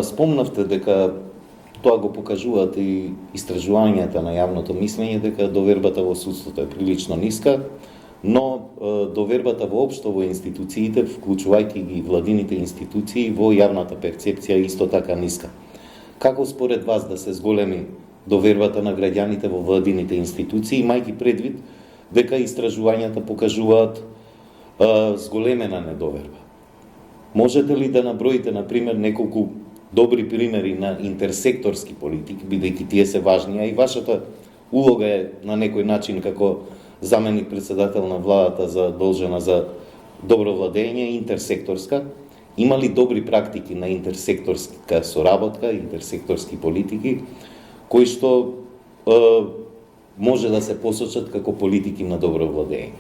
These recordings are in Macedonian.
Спомнавте дека тоа го покажуваат и истражувањата на јавното мислење, дека довербата во судството е прилично ниска, но довербата воопшто во институциите, вклучувајќи ги владините институции, во јавната перцепција е исто така ниска. Како според вас да се зголеми довербата на граѓаните во владините институции, имајќи предвид дека истражувањата покажуваат зголемена недоверба? Можете ли да наброите, например, неколку добри примери на интерсекторски политики, бидејќи тие се важни, а и вашата улога е на некој начин како заменик председател на владата задолжена за добро владење, интерсекторска? Има ли добри практики на интерсекторска соработка, интерсекторски политики, кои што може да се посочат како политики на добро владење?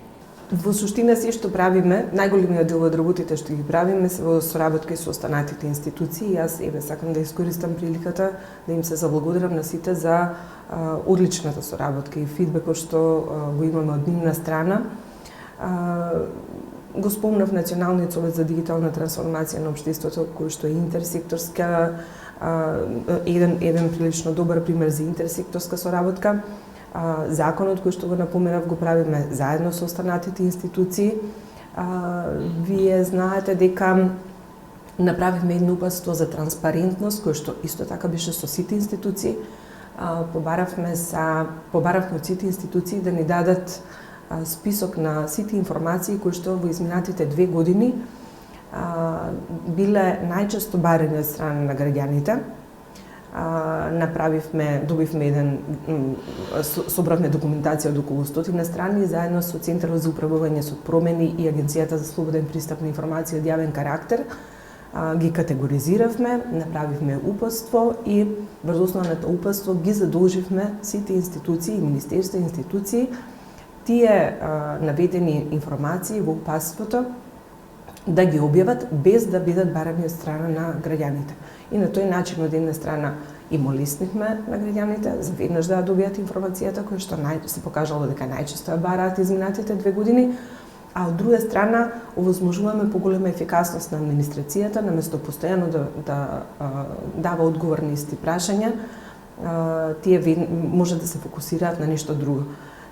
Во суштина се што правиме, најголемиот дел од работите што ги правиме се во соработка со останатите институции. Јас сакам да искористам приликата да им се заблагодарам на сите за одличната соработка и фидбекот што го имаме од нивна страна. Го спомнав Националниот совет за дигитална трансформација на општеството, кој што е интерсекторска, еден прилично добар пример за интерсекторска соработка. Законот кој што го напоменав го правиме заедно со останатите институции. Вие знаете дека направивме едно упатство за транспарентност, кој што исто така беше со сите институции. Побаравме од сите институции да ни дадат список на сите информации кои што во изминатите 2 години биле најчесто барани од страна на граѓаните. Собравме документација од околу 100 страни заедно со Центарот за управување со промени и Агенцијата за слободен пристап на информација од јавен карактер. Ги категоризиравме, направивме упатство и врз основа на тоа упатство ги задолживме сите институции, министерства, институции, тие наведени информации во упатството да ги објават без да бидат барани од страна на граѓаните. И на тој начин од една страна им олеснивме на граѓаните за веднаш да добијат информацијата која што се покажало дека најчесто ја бараат изминатите 2 години, а од друга страна овозможуваме поголема ефикасност на администрацијата, наместо постојано да дава одговор на исти прашања, тие може да се фокусираат на нешто друго.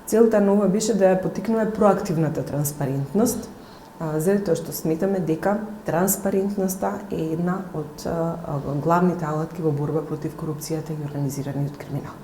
Целта на ова беше да ја поттикнеме проактивната транспарентност, заради тоа што сметаме дека транспарентноста е една од главните алатки во борба против корупцијата и организираниот криминал.